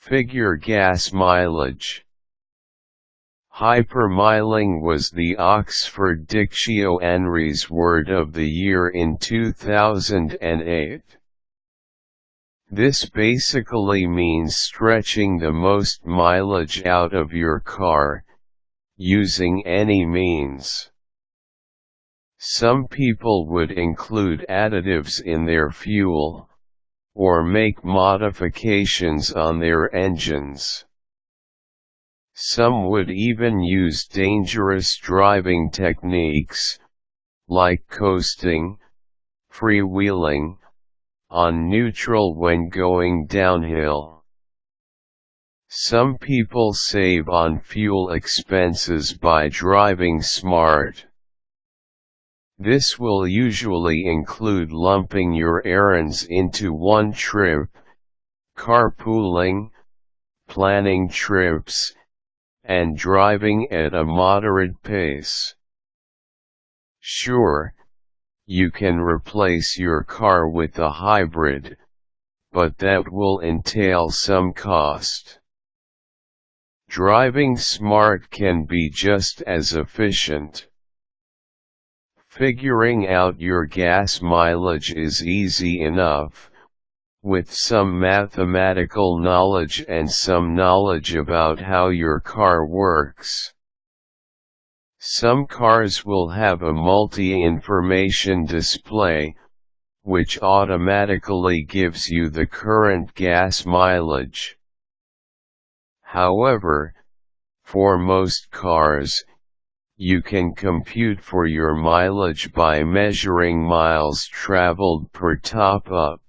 Figure gas mileage. Hypermiling was the Oxford Dictionary's word of the year in 2008. This basically means stretching the most mileage out of your car, using any means. Some people would include additives in their fuel, or make modifications on their engines. Some would even use dangerous driving techniques, like coasting, freewheeling, on neutral when going downhill. Some people save on fuel expenses by driving smart. This will usually include lumping your errands into one trip, carpooling, planning trips, and driving at a moderate pace. Sure, you can replace your car with a hybrid, but that will entail some cost. Driving smart can be just as efficient. Figuring out your gas mileage is easy enough, with some mathematical knowledge and some knowledge about how your car works. Some cars will have a multi-information display, which automatically gives you the current gas mileage. However, for most cars, you can compute for your mileage by measuring miles traveled per top-up.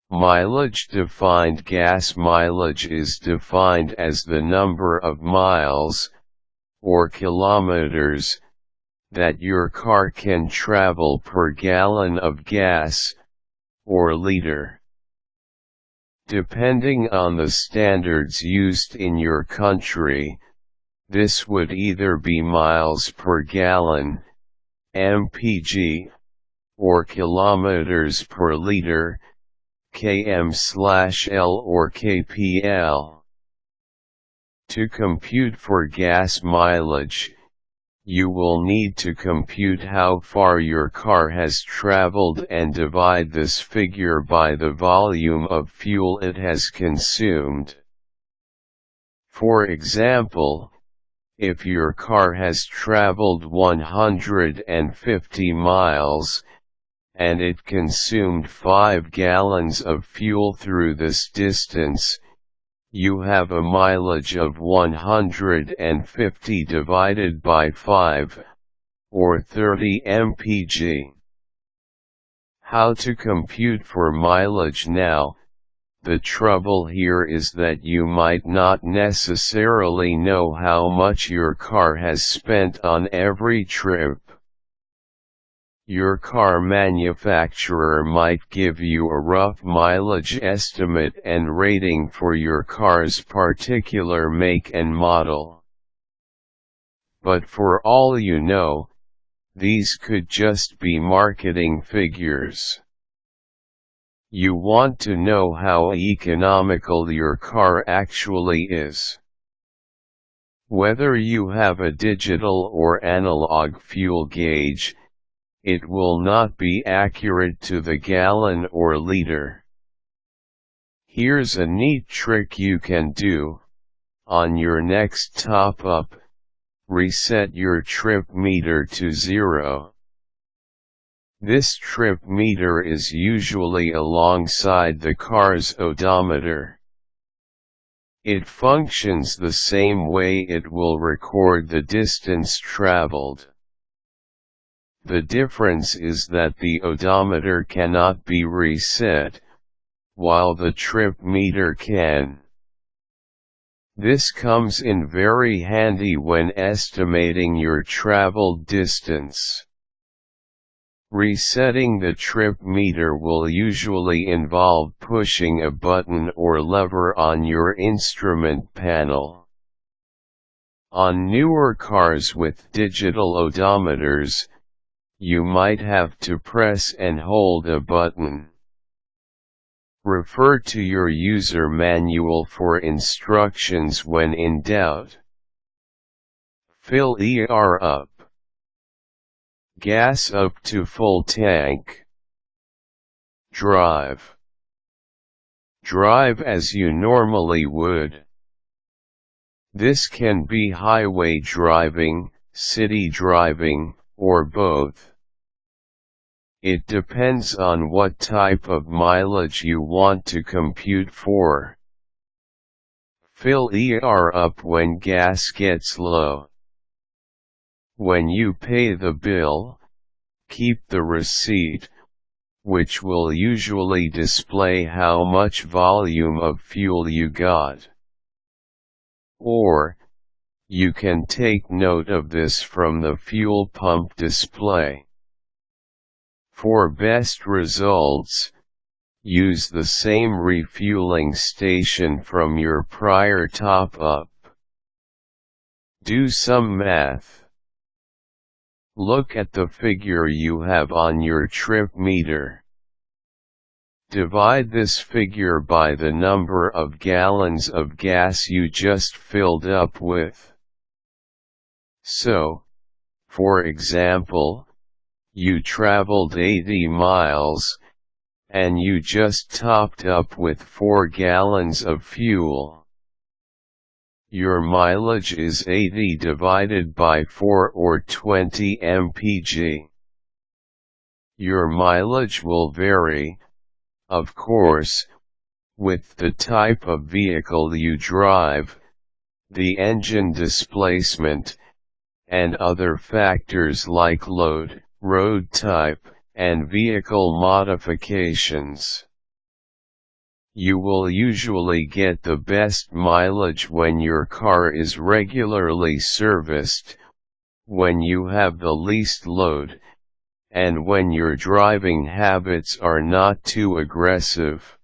Mileage-defined gas mileage is defined as the number of miles, or kilometers, that your car can travel per gallon of gas, or liter. Depending on the standards used in your country, this would either be miles per gallon, mpg, or kilometers per liter, km/L or kpl. To compute for gas mileage, you will need to compute how far your car has traveled and divide this figure by the volume of fuel it has consumed. For example, if your car has traveled 150 miles, and it consumed 5 gallons of fuel through this distance, you have a mileage of 150 divided by 5, or 30 mpg. How to compute for mileage now? The trouble here is that you might not necessarily know how much your car has spent on every trip. Your car manufacturer might give you a rough mileage estimate and rating for your car's particular make and model. But for all you know, these could just be marketing figures. You want to know how economical your car actually is. Whether you have a digital or analog fuel gauge, it will not be accurate to the gallon or liter. Here's a neat trick you can do. On your next top-up, reset your trip meter to 0. This trip meter is usually alongside the car's odometer. It functions the same way it will record the distance traveled. The difference is that the odometer cannot be reset, while the trip meter can. This comes in very handy when estimating your traveled distance. Resetting the trip meter will usually involve pushing a button or lever on your instrument panel. On newer cars with digital odometers, you might have to press and hold a button. Refer to your user manual for instructions when in doubt. Fill ER up. Gas up to full tank. Drive. Drive as you normally would. This can be highway driving, city driving, or both. It depends on what type of mileage you want to compute for. Fill ER up when gas gets low. When you pay the bill, keep the receipt, which will usually display how much volume of fuel you got. Or, you can take note of this from the fuel pump display. For best results, use the same refueling station from your prior top-up. Do some math. Look at the figure you have on your trip meter. Divide this figure by the number of gallons of gas you just filled up with. So, for example, you traveled 80 miles, and you just topped up with 4 gallons of fuel. Your mileage is 80 divided by 4 or 20 mpg. Your mileage will vary, of course, with the type of vehicle you drive, the engine displacement, and other factors like load, road type, and vehicle modifications. You will usually get the best mileage when your car is regularly serviced, when you have the least load, and when your driving habits are not too aggressive.